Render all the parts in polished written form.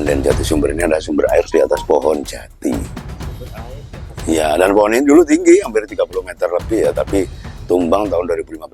Punden Jati Sumber ini ada sumber air di atas pohon jati. Ya, dan pohon ini dulu tinggi, hampir 30 meter lebih ya, tapi tumbang tahun 2015.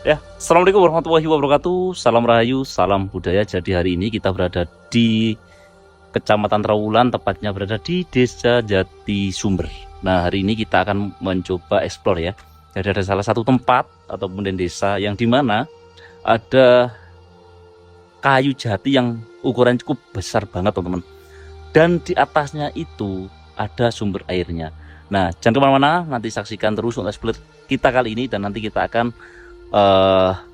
Ya, assalamualaikum warahmatullahi wabarakatuh. Salam Rahayu, salam budaya. Jadi hari ini kita berada di Kecamatan Trawulan, tepatnya berada di Desa Jati Sumber. Nah, hari ini kita akan mencoba explore ya. Jadi ada salah satu tempat atau kemudian desa yang dimana ada kayu jati yang ukuran cukup besar banget teman-teman. Dan di atasnya itu ada sumber airnya. Nah, jangan kemana-mana, nanti saksikan terus untuk explore kita kali ini. Dan nanti kita akan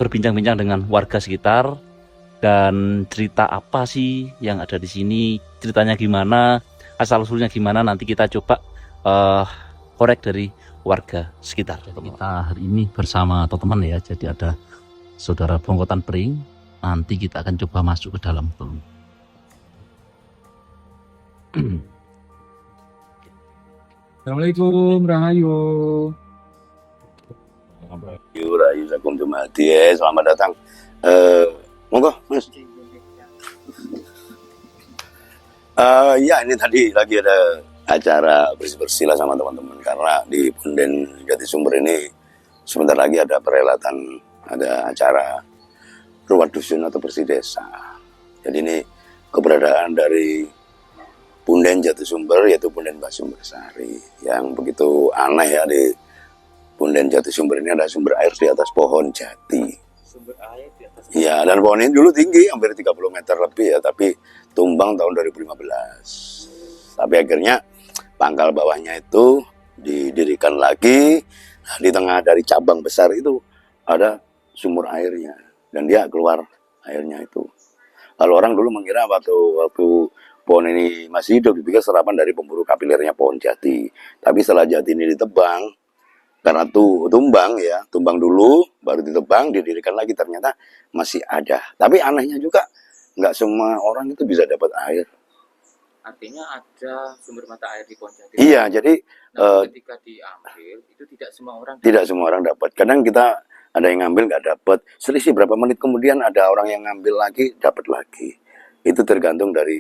berbincang-bincang dengan warga sekitar dan cerita apa sih yang ada di sini, ceritanya gimana, asal usulnya gimana, nanti kita coba korek dari warga sekitar. Kita hari ini bersama teman-teman ya, jadi ada saudara Bongkotan Pring. Nanti kita akan coba masuk ke dalam. Assalamualaikum, Rahayu. Rahayu Sakum Jumati, selamat datang. Monggo, Mas. Ya, ini tadi lagi ada acara bersih-bersih lah sama teman-teman, karena di Punden Jati Sumber ini sebentar lagi ada perhelatan, ada acara ruat dusun atau bersih desa. Jadi ini keberadaan dari Punden Jati Sumber, yaitu Punden Mbah Sumbersari, yang begitu aneh ya. Di Punden Jati Sumber ini ada sumber air di atas pohon jati. Sumber air di atas. Ya, dan pohon ini dulu tinggi, hampir 30 meter lebih ya, tapi tumbang tahun 2015. Tapi akhirnya pangkal bawahnya itu didirikan lagi. Nah, di tengah dari cabang besar itu ada sumur airnya, dan dia keluar airnya itu. Kalau orang dulu mengira waktu pohon ini masih hidup, dipikir serapan dari pemburu kapilirnya pohon jati. Tapi setelah jati ini ditebang, karena tumbang ya, tumbang dulu, baru ditebang, didirikan lagi, ternyata masih ada. Tapi anehnya juga, nggak semua orang itu bisa dapat air. Artinya ada sumber mata air di pohon jati. Iya, jadi ketika diambil itu tidak semua orang dapat. Kadang kita ada yang ngambil nggak dapat. Selisih berapa menit kemudian ada orang yang ngambil lagi, dapat lagi. Itu tergantung dari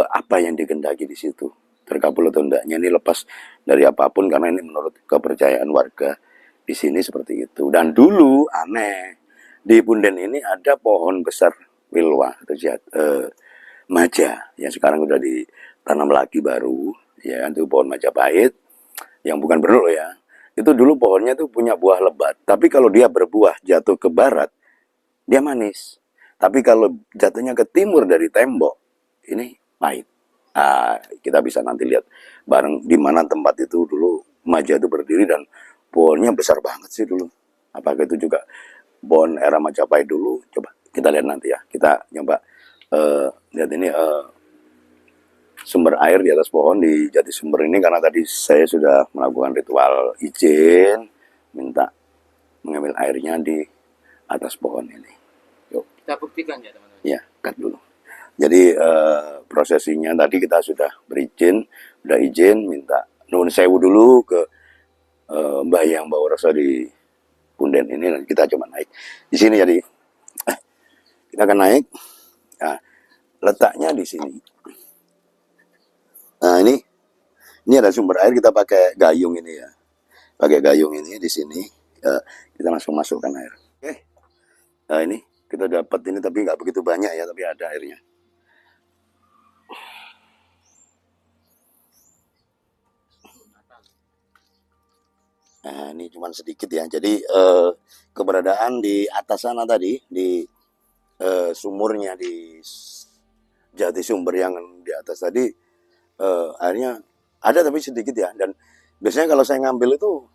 apa yang dikehendaki di situ. Terkabul atau enggaknya ini lepas dari apapun, karena ini menurut kepercayaan warga di sini seperti itu. Dan dulu aneh, di Punden ini ada pohon besar wilwa atau maja yang sekarang sudah ditanam lagi baru ya, itu pohon Majapahit yang bukan berulo ya. Itu dulu pohonnya tuh punya buah lebat, tapi kalau dia berbuah jatuh ke barat dia manis, tapi kalau jatuhnya ke timur dari tembok ini pahit. Kita bisa nanti lihat bareng di mana tempat itu dulu maja itu berdiri, dan pohonnya besar banget sih dulu. Apakah itu juga pohon era Majapahit dulu? Coba kita lihat nanti ya. Kita coba lihat ini sumber air di atas pohon di Jati Sumber ini, karena tadi saya sudah melakukan ritual izin minta mengambil airnya di atas pohon ini. Yuk. Kita buktikan ya teman-teman. Ya, cut dulu. Jadi prosesinya tadi kita sudah berizin, udah izin minta nuwun sewu dulu ke Mbah Hyang Baworoso di Punden ini, dan kita coba naik di sini. Jadi kita akan naik. Nah, letaknya di sini. Nah, ini ada sumber air, kita pakai gayung ini ya. Pakai gayung ini di sini. Kita langsung masukkan air. Oke. Nah, ini kita dapat ini, tapi nggak begitu banyak ya, tapi ada airnya. Nah, ini cuma sedikit ya. Jadi keberadaan di atas sana tadi, di sumurnya di Jati Sumber yang di atas tadi, airnya ada tapi sedikit ya. Dan biasanya kalau saya ngambil itu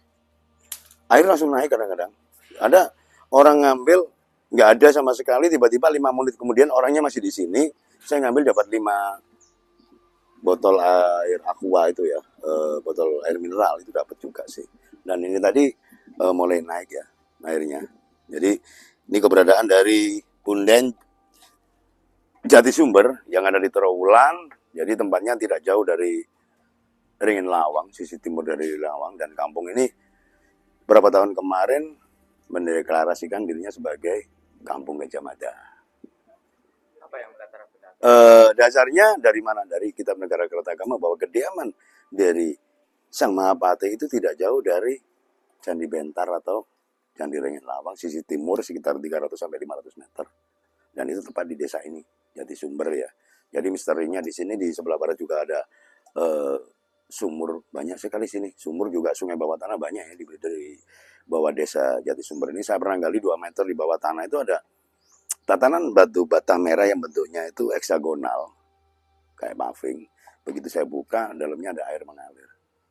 air langsung naik kadang-kadang. Ada orang ngambil nggak ada sama sekali, tiba-tiba 5 menit kemudian orangnya masih di sini. Saya ngambil dapat 5 botol air aqua itu ya, botol air mineral itu dapat juga sih. Dan ini tadi mulai naik ya airnya. Jadi ini keberadaan dari Punden Jatisumber yang ada di Trawulan. Jadi tempatnya tidak jauh dari Ringin Lawang, sisi timur dari Lawang, dan kampung ini beberapa tahun kemarin mendeklarasikan dirinya sebagai Kampung Gajah Mada. Apa yang melatar belakang? Dasarnya dari mana? Dari Kitab Negara Kertagama bahwa kediaman dari Sang Mahapati itu tidak jauh dari Candi Bentar atau Candi Ringin Lawang, sisi timur sekitar 300 sampai 500 meter. Dan itu tepat di desa ini, Jatisumber ya. Jadi misterinya di sini, di sebelah barat juga ada sumur, banyak sekali sini. Sumur juga, sungai bawah tanah banyak ya dari bawah desa Jatisumber ini. Saya pernah gali 2 meter di bawah tanah itu ada tatanan batu bata merah yang bentuknya itu heksagonal, kayak paving. Begitu saya buka, dalamnya ada air mengalir.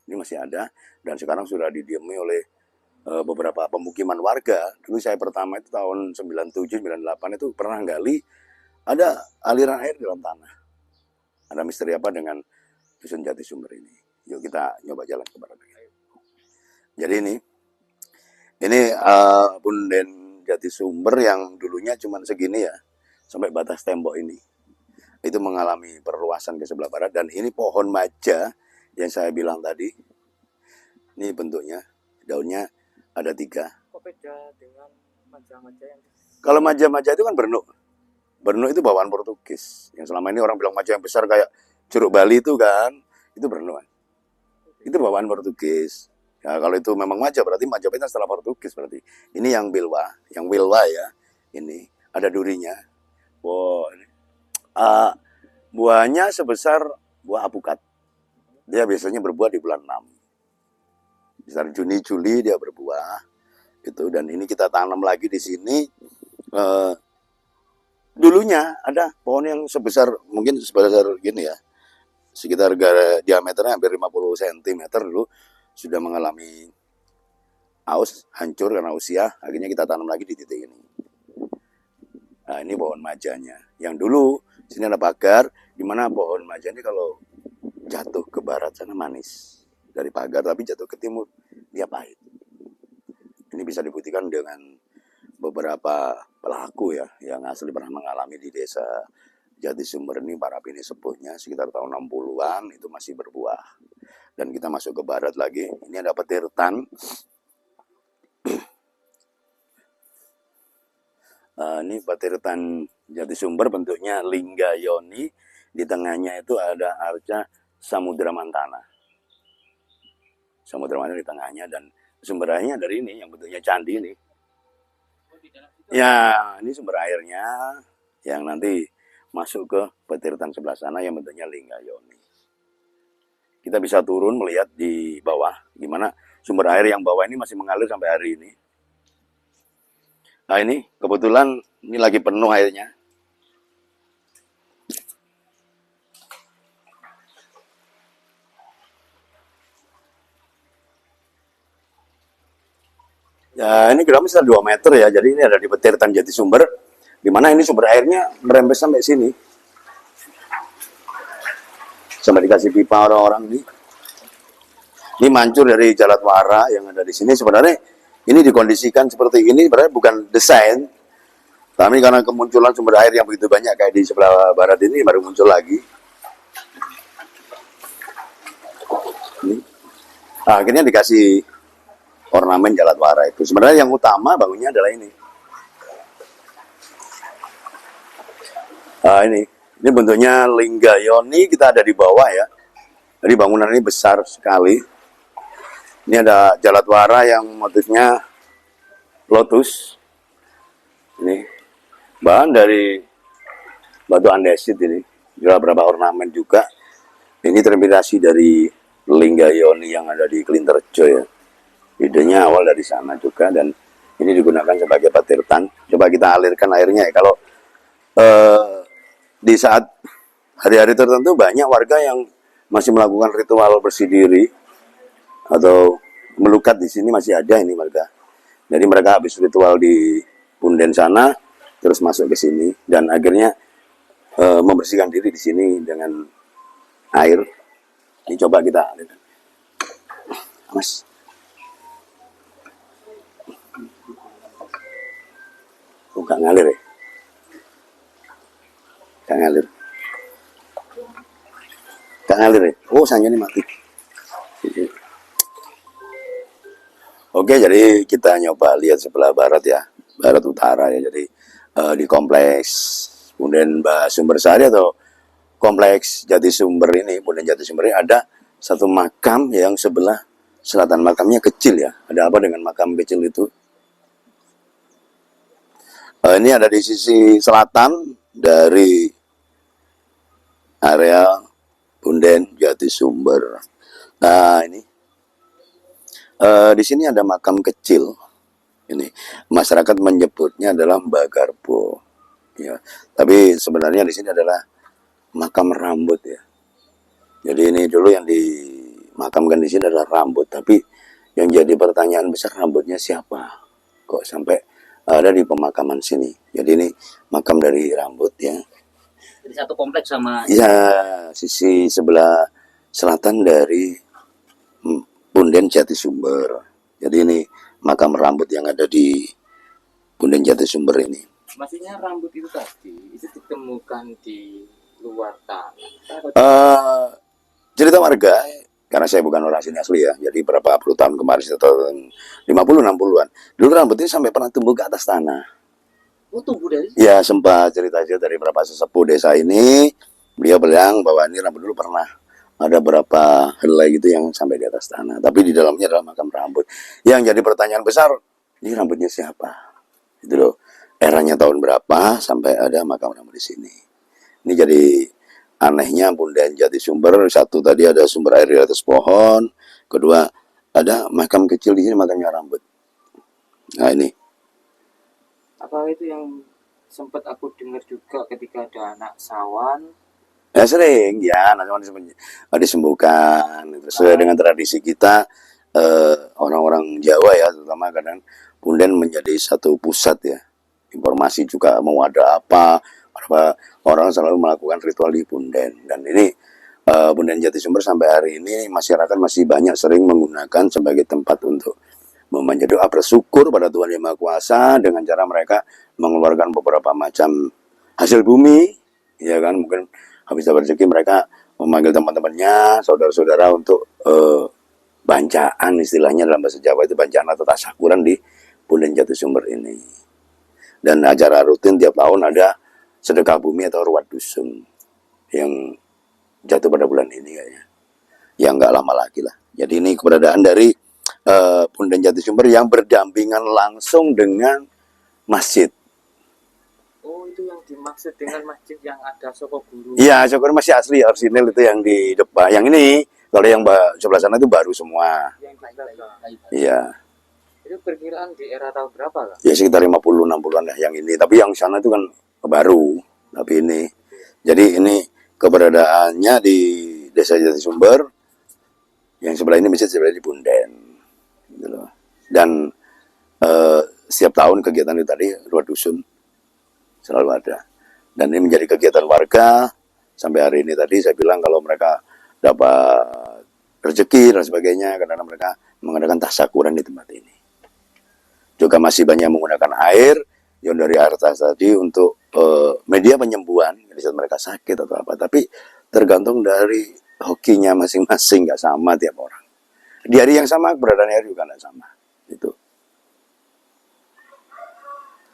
Ini masih ada, dan sekarang sudah didiami oleh beberapa pemukiman warga. Dulu saya pertama itu tahun 97-98 itu pernah gali, ada aliran air di dalam tanah. Ada misteri apa dengan Dusun Jatisumber ini? Yuk kita nyoba jalan ke barat. Jadi ini Punden Jatisumber yang dulunya cuma segini ya, sampai batas tembok ini. Itu mengalami perluasan ke sebelah barat, dan ini pohon maja yang saya bilang tadi. Ini bentuknya, daunnya ada 3. Kok beda dengan maja-maja yang Kalau maja-maja itu kan bernuk. Bernuk itu bawaan Portugis. Yang selama ini orang bilang maja yang besar kayak jeruk Bali itu kan, itu bernuk. Itu bawaan Portugis. Ya, kalau itu memang maja, berarti Majapahit setelah Portugis berarti. Ini yang wilwa ya. Ini ada durinya. Wow, ini. Buahnya sebesar buah apukat. Dia biasanya berbuah di bulan 6. Sekitar Juni Juli dia berbuah itu, dan ini kita tanam lagi di sini. Dulunya ada pohon yang mungkin sebesar gini ya, sekitar diameternya hampir 50 cm dulu, sudah mengalami hancur karena usia. Akhirnya kita tanam lagi di titik ini. Nah, ini pohon majanya yang dulu sini ada pagar, di mana pohon maja ini kalau jatuh ke barat sana manis dari pagar, tapi jatuh ke timur dia pahit. Ini bisa dibuktikan dengan beberapa pelaku ya yang asli pernah mengalami di desa Jatisumber ini, para bini sepuhnya sekitar tahun 60-an itu masih berbuah. Dan kita masuk ke barat lagi, ini ada petirtan. Ini petirtan Jatisumber, bentuknya lingga yoni, di tengahnya itu ada arca Samudra Mantana. Samudra Mantana di tengahnya, dan sumber airnya dari ini yang bentuknya candi ini. Ya, ini sumber airnya yang nanti masuk ke petirtan sebelah sana yang bentuknya lingga yoni. Kita bisa turun melihat di bawah gimana sumber air yang bawah ini masih mengalir sampai hari ini. Nah, ini kebetulan ini lagi penuh airnya. Ya, ini kurang sekitar 2 meter ya. Jadi ini ada di petirtan Jatisumber, di mana ini sumber airnya merembes sampai sini. Sampai dikasih pipa orang-orang ini. Ini mancur dari Jalatwara yang ada di sini. Sebenarnya ini dikondisikan seperti ini sebenarnya bukan desain, tapi karena kemunculan sumber air yang begitu banyak kayak di sebelah barat ini baru muncul lagi. Ini. Nah, akhirnya dikasih ornamen Jalatwara itu. Sebenarnya yang utama bangunnya adalah ini. Nah, ini bentuknya lingga yoni, kita ada di bawah ya. Jadi bangunan ini besar sekali. Ini ada Jalatwara yang motifnya lotus. Ini bahan dari batu andesit ini. Juga beberapa ornamen juga. Ini terinspirasi dari lingga yoni yang ada di Klinterjo ya. Idenya awal dari sana juga, dan ini digunakan sebagai petirtan. Coba kita alirkan airnya ya. Kalau di saat hari-hari tertentu banyak warga yang masih melakukan ritual bersih diri atau melukat di sini, masih ada ini warga. Jadi mereka habis ritual di Punden sana, terus masuk ke sini dan akhirnya membersihkan diri di sini dengan air. Ini coba kita lihat. Mas. Gak ngalir ya? Gak ngalir. Gak ngalir ya? Oh, sayangnya ini mati. Oke, jadi kita nyoba lihat sebelah barat ya. Barat utara ya. Jadi di kompleks Punden Mbah Sumbersari atau kompleks Jatisumber ini, Punden Jatisumber ini ada satu makam yang sebelah selatan. Makamnya kecil ya. Ada apa dengan makam kecil itu? Ini ada di sisi selatan dari area Punden Jatisumber. Nah ini di sini ada makam kecil. Ini masyarakat menyebutnya adalah Mbah Garbo. Ya, tapi sebenarnya di sini adalah makam rambut ya. Jadi ini dulu yang dimakamkan di sini adalah rambut. Tapi yang jadi pertanyaan besar, rambutnya siapa? Kok sampai ada di pemakaman sini? Jadi ini makam dari rambut ya. Jadi satu kompleks sama. Ya, sisi sebelah selatan dari Punden Jatisumber. Jadi ini makam rambut yang ada di Punden Jatisumber ini. Maksudnya rambut itu tadi itu ditemukan di luar tanah. Cerita warga, karena saya bukan orang sini asli ya, jadi berapa puluh tahun kemarin, tahun 50-60-an, dulu rambut ini sampai pernah tumbuh ke atas tanah. Oh, tumbuh dari Ya, sempat cerita aja dari beberapa sesepuh desa ini, beliau bilang bahwa ini rambut dulu pernah ada berapa helai gitu yang sampai di atas tanah, tapi di dalamnya adalah makam rambut. Yang jadi pertanyaan besar, ini rambutnya siapa? Itu loh, eranya tahun berapa sampai ada makam rambut di sini. Ini jadi anehnya Punden Jatisumber. Satu, tadi ada sumber air di atas pohon. Kedua, ada makam kecil di sini, makamnya rambut. Nah ini. apa itu yang sempat aku dengar juga ketika ada anak sawan. Ya sering, ya anak sawan disembuhkan. Sesuai dengan tradisi kita, orang-orang Jawa ya, terutama kadang Punden menjadi satu pusat ya. Informasi juga mau ada apa orang selalu melakukan ritual di Punden. Dan ini Punden Jatisumber sampai hari ini masyarakat masih banyak sering menggunakan sebagai tempat untuk memanjat doa bersyukur pada Tuhan Yang Maha Kuasa dengan cara mereka mengeluarkan beberapa macam hasil bumi, ya kan, mungkin habis dapat rezeki mereka memanggil teman-temannya, saudara-saudara untuk bancaan, istilahnya dalam bahasa Jawa itu bancaan atau tasyakuran di Punden Jatisumber ini. Dan acara rutin tiap tahun ada sedekah bumi atau ruat dusun yang jatuh pada bulan ini kayaknya, yang nggak lama lagi lah. Jadi ini keberadaan dari Punden Jatisumber yang berdampingan langsung dengan masjid. Oh, itu yang dimaksud dengan masjid yang ada Soko Guru. Iya, syukur masih asli orisinil itu yang di depan. Yang ini kalau yang sebelah sana itu baru semua. Yang di belakang. Iya. Itu perkiraan di era tahun berapa lah? Ya sekitar 50-60-an lah yang ini. Tapi yang sana itu kan baru. Tapi ini. Jadi ini keberadaannya di Desa Jatisumber. Yang sebelah ini masjid, sebelah di Punden. Gitu loh. Dan setiap tahun kegiatan itu tadi ruat dusun selalu ada. Dan ini menjadi kegiatan warga sampai hari ini. Tadi saya bilang kalau mereka dapat rezeki dan sebagainya, karena mereka mengadakan tasyakuran di tempat ini. Juga masih banyak menggunakan air yang dari air tas tadi untuk media penyembuhan di saat mereka sakit atau apa. Tapi tergantung dari hokinya masing-masing, nggak sama tiap orang. Di hari yang sama keberadaan air juga nggak sama. Itu.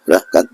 Udah kan?